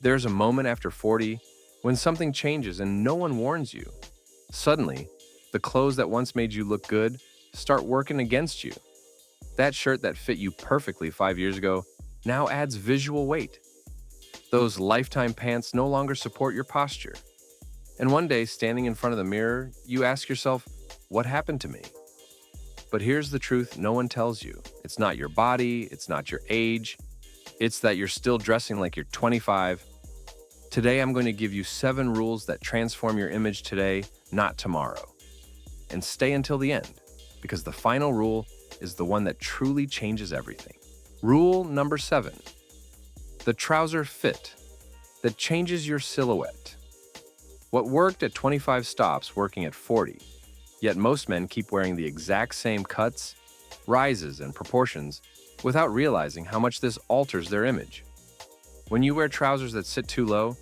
There's a moment after 40 when something changes and no one warns you. Suddenly, the clothes that once made you look good start working against you. That shirt that fit you perfectly 5 years ago now adds visual weight. Those lifetime pants no longer support your posture. And one day, standing in front of the mirror, you ask yourself, what happened to me? But here's the truth no one tells you. It's not your body, it's not your age, it's that you're still dressing like you're 25. Today, I'm going to give you 7 rules that transform your image today, not tomorrow. And stay until the end, because the final rule is the one that truly changes everything. Rule number 7, the trouser fit that changes your silhouette. What worked at 25 stops working at 40, yet most men keep wearing the exact same cuts, rises, and proportions without realizing how much this alters their image. When you wear trousers that sit too low,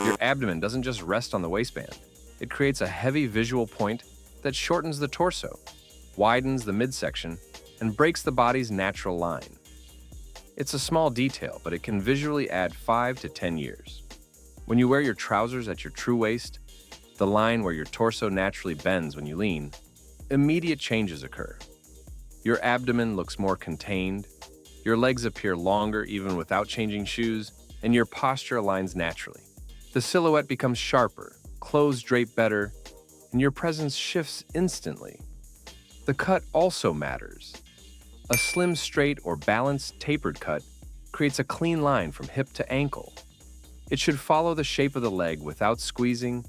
your abdomen doesn't just rest on the waistband. It creates a heavy visual point that shortens the torso, widens the midsection, and breaks the body's natural line. It's a small detail, but it can visually add 5 to 10 years. When you wear your trousers at your true waist, the line where your torso naturally bends when you lean, immediate changes occur. Your abdomen looks more contained, your legs appear longer even without changing shoes, and your posture aligns naturally. The silhouette becomes sharper, clothes drape better, and your presence shifts instantly. The cut also matters. A slim, straight, or balanced, tapered cut creates a clean line from hip to ankle. It should follow the shape of the leg without squeezing,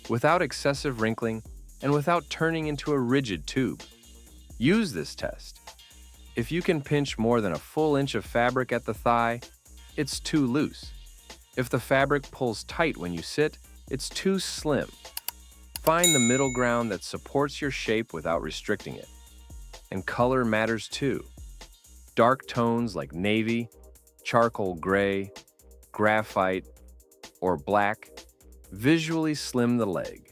without excessive wrinkling, and without turning into a rigid tube. Use this test. If you can pinch more than a full inch of fabric at the thigh, it's too loose. If the fabric pulls tight when you sit, it's too slim. Find the middle ground that supports your shape without restricting it. And color matters too. Dark tones like navy, charcoal gray, graphite, or black visually slim the leg,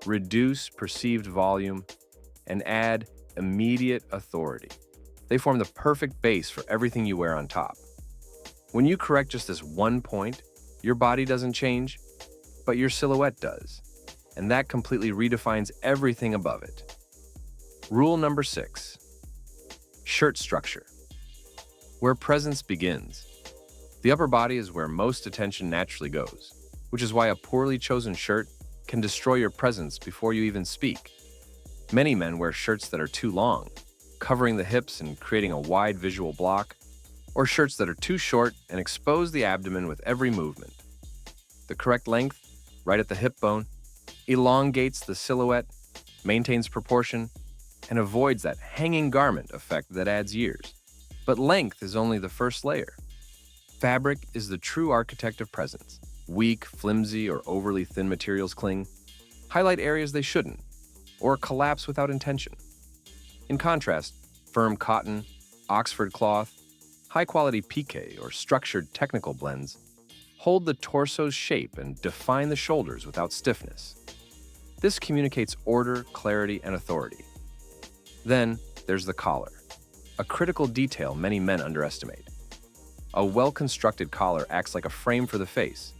reduce perceived volume, and add immediate authority. They form the perfect base for everything you wear on top. When you correct just this one point, your body doesn't change, but your silhouette does, and that completely redefines everything above it. Rule number 6, shirt structure. Where presence begins. The upper body is where most attention naturally goes, which is why a poorly chosen shirt can destroy your presence before you even speak. Many men wear shirts that are too long, covering the hips and creating a wide visual block, or shirts that are too short and expose the abdomen with every movement. The correct length, right at the hip bone, elongates the silhouette, maintains proportion, and avoids that hanging garment effect that adds years. But length is only the first layer. Fabric is the true architect of presence. Weak, flimsy, or overly thin materials cling, highlight areas they shouldn't, or collapse without intention. In contrast, firm cotton, Oxford cloth, high-quality pique, or structured technical blends hold the torso's shape and define the shoulders without stiffness. This communicates order, clarity, and authority. Then, there's the collar, a critical detail many men underestimate. A well-constructed collar acts like a frame for the face.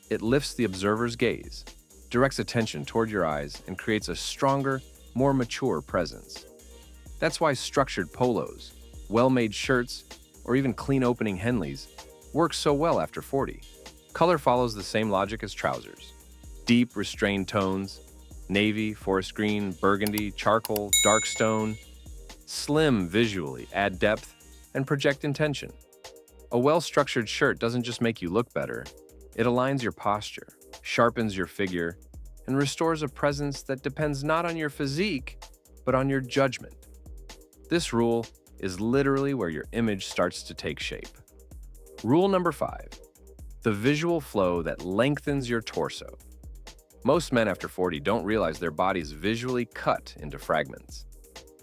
It lifts the observer's gaze, directs attention toward your eyes, and creates a stronger, more mature presence. That's why structured polos, well-made shirts, or even clean-opening Henleys work so well after 40. Color follows the same logic as trousers. Deep, restrained tones, navy, forest green, burgundy, charcoal, dark stone, slim visually, add depth, and project intention. A well-structured shirt doesn't just make you look better, it aligns your posture, sharpens your figure, and restores a presence that depends not on your physique, but on your judgment. This rule is literally where your image starts to take shape. Rule number 5, the visual flow that lengthens your torso. Most men after 40 don't realize their bodies visually cut into fragments.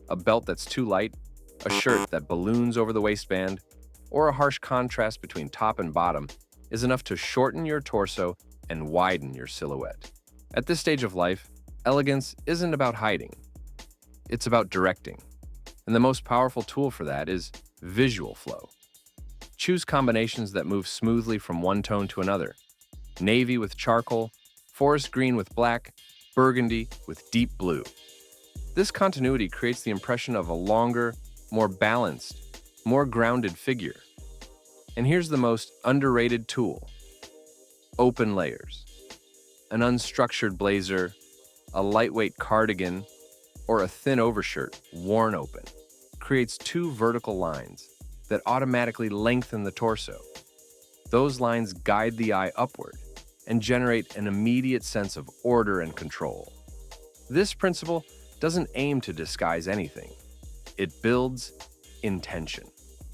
A belt that's too light, a shirt that balloons over the waistband, or a harsh contrast between top and bottom is enough to shorten your torso and widen your silhouette. At this stage of life, elegance isn't about hiding. It's about directing. And the most powerful tool for that is visual flow. Choose combinations that move smoothly from one tone to another, navy with charcoal, forest green with black, burgundy with deep blue. This continuity creates the impression of a longer, more balanced, more grounded figure. And here's the most underrated tool: open layers. An unstructured blazer, a lightweight cardigan, or a thin overshirt worn open creates two vertical lines that automatically lengthen the torso. Those lines guide the eye upward and generate an immediate sense of order and control. This principle doesn't aim to disguise anything. It builds intention.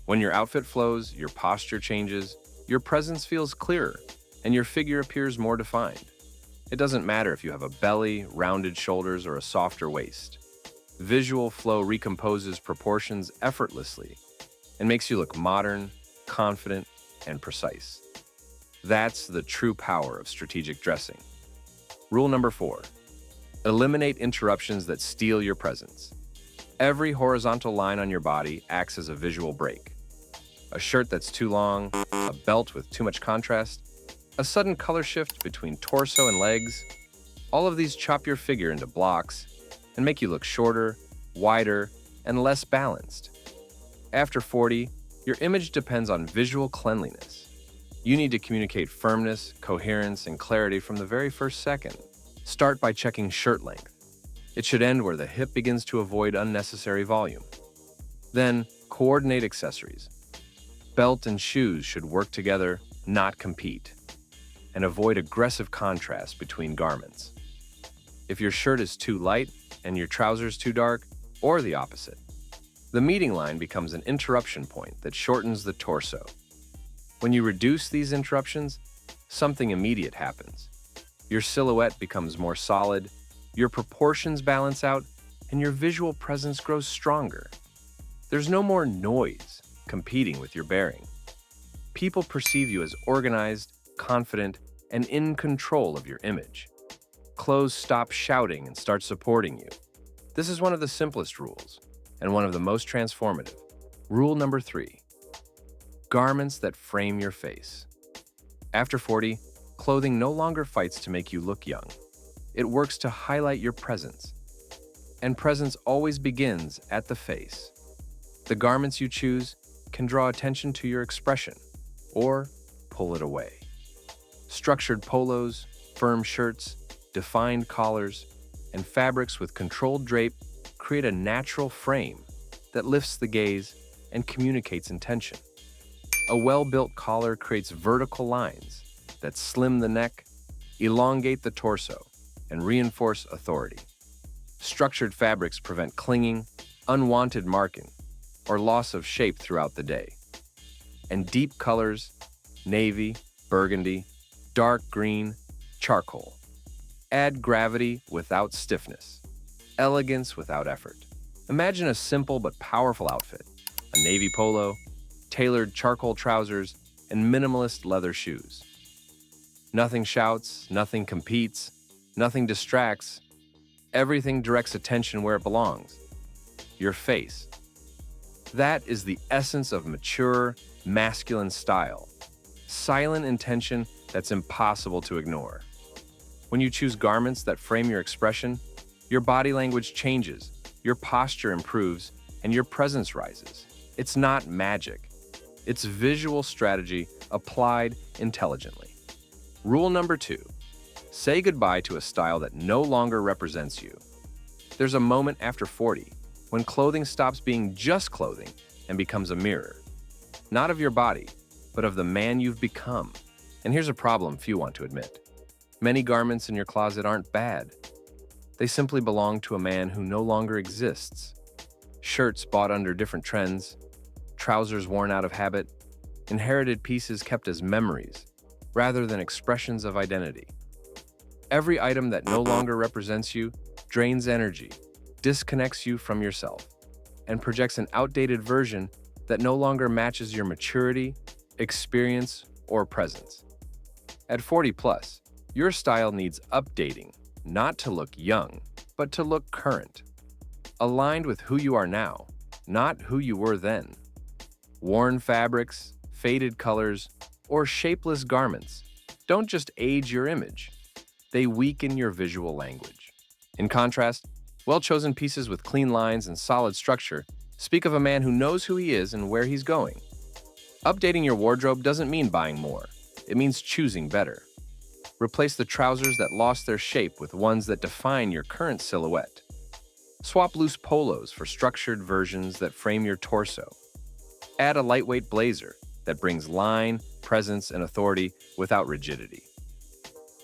When your outfit flows, your posture changes, your presence feels clearer, and your figure appears more defined. It doesn't matter if you have a belly, rounded shoulders, or a softer waist. Visual flow recomposes proportions effortlessly and makes you look modern, confident, and precise. That's the true power of strategic dressing. Rule number 4. Eliminate interruptions that steal your presence. Every horizontal line on your body acts as a visual break. A shirt that's too long, a belt with too much contrast, a sudden color shift between torso and legs. All of these chop your figure into blocks and make you look shorter, wider, and less balanced. After 40, your image depends on visual cleanliness. You need to communicate firmness, coherence, and clarity from the very first second. Start by checking shirt length. It should end where the hip begins to avoid unnecessary volume. Then, coordinate accessories. Belt and shoes should work together, not compete. And avoid aggressive contrast between garments. If your shirt is too light and your trousers too dark, or the opposite, the meeting line becomes an interruption point that shortens the torso. When you reduce these interruptions, something immediate happens. Your silhouette becomes more solid, your proportions balance out, and your visual presence grows stronger. There's no more noise competing with your bearing. People perceive you as organized, confident, and in control of your image. Clothes stop shouting and start supporting you. This is one of the simplest rules, and one of the most transformative. Rule number 3. Garments that frame your face. After 40, clothing no longer fights to make you look young. It works to highlight your presence. And presence always begins at the face. The garments you choose can draw attention to your expression, or pull it away. Structured polos, firm shirts, defined collars, and fabrics with controlled drape create a natural frame that lifts the gaze and communicates intention. A well-built collar creates vertical lines that slim the neck, elongate the torso, and reinforce authority. Structured fabrics prevent clinging, unwanted marking, or loss of shape throughout the day. And deep colors, navy, burgundy, dark green, charcoal, add gravity without stiffness, elegance without effort. Imagine a simple but powerful outfit: a navy polo, tailored charcoal trousers, and minimalist leather shoes. Nothing shouts, nothing competes, nothing distracts. Everything directs attention where it belongs: your face. That is the essence of mature, masculine style. Silent intention that's impossible to ignore. When you choose garments that frame your expression, your body language changes, your posture improves, and your presence rises. It's not magic. It's visual strategy applied intelligently. Rule number 2. Say goodbye to a style that no longer represents you. There's a moment after 40 when clothing stops being just clothing and becomes a mirror. Not of your body, but of the man you've become. And here's a problem few want to admit. Many garments in your closet aren't bad. They simply belong to a man who no longer exists. Shirts bought under different trends, trousers worn out of habit, inherited pieces kept as memories, rather than expressions of identity. Every item that no longer represents you drains energy, disconnects you from yourself, and projects an outdated version that no longer matches your maturity, experience, or presence. At 40 plus, your style needs updating, not to look young, but to look current. Aligned with who you are now, not who you were then. Worn fabrics, faded colors, or shapeless garments don't just age your image, they weaken your visual language. In contrast, well-chosen pieces with clean lines and solid structure speak of a man who knows who he is and where he's going. Updating your wardrobe doesn't mean buying more. It means choosing better. Replace the trousers that lost their shape with ones that define your current silhouette. Swap loose polos for structured versions that frame your torso. Add a lightweight blazer that brings line, presence, and authority without rigidity.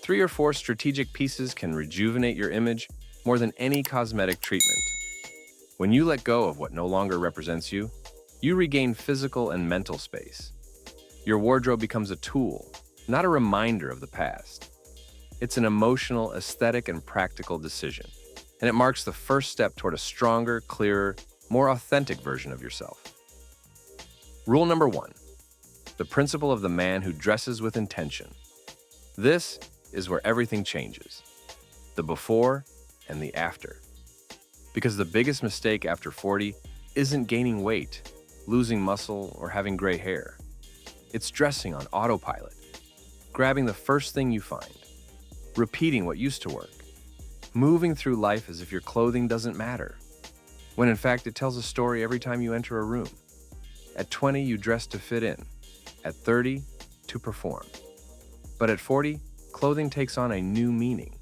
3 or 4 strategic pieces can rejuvenate your image more than any cosmetic treatment. When you let go of what no longer represents you, you regain physical and mental space. Your wardrobe becomes a tool, not a reminder of the past. It's an emotional, aesthetic, and practical decision, and it marks the first step toward a stronger, clearer, more authentic version of yourself. Rule number 1. The principle of the man who dresses with intention. This is where everything changes. The before and the after. Because the biggest mistake after 40 isn't gaining weight, losing muscle, or having gray hair. It's dressing on autopilot, grabbing the first thing you find, repeating what used to work, moving through life as if your clothing doesn't matter, when in fact it tells a story every time you enter a room. At 20, you dress to fit in. At 30, to perform. But at 40, clothing takes on a new meaning.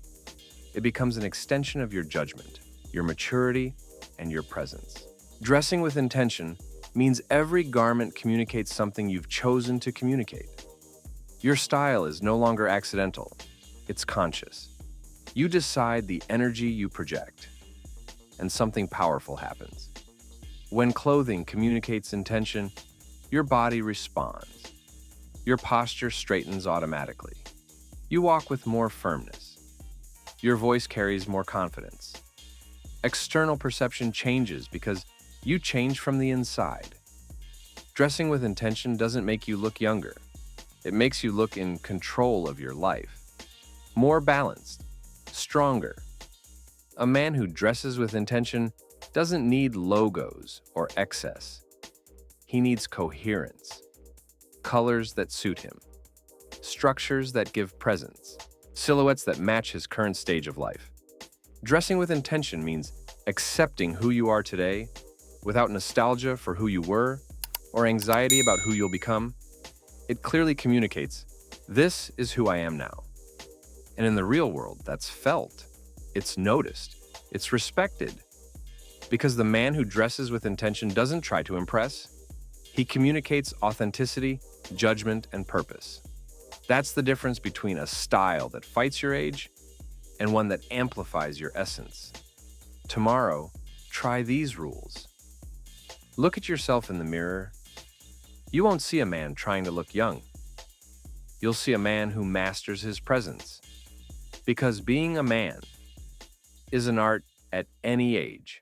It becomes an extension of your judgment, your maturity, and your presence. Dressing with intention means every garment communicates something you've chosen to communicate. Your style is no longer accidental, it's conscious. You decide the energy you project, and something powerful happens. When clothing communicates intention, your body responds. Your posture straightens automatically. You walk with more firmness. Your voice carries more confidence. External perception changes because you change from the inside. Dressing with intention doesn't make you look younger. It makes you look in control of your life. More balanced, stronger. A man who dresses with intention doesn't need logos or excess. He needs coherence. Colors that suit him. Structures that give presence. Silhouettes that match his current stage of life. Dressing with intention means accepting who you are today without nostalgia for who you were or anxiety about who you'll become. It clearly communicates, this is who I am now. And in the real world, that's felt. It's noticed. It's respected. Because the man who dresses with intention doesn't try to impress. He communicates authenticity, judgment, and purpose. That's the difference between a style that fights your age and one that amplifies your essence. Tomorrow, try these rules. Look at yourself in the mirror. You won't see a man trying to look young. You'll see a man who masters his presence. Because being a man is an art at any age.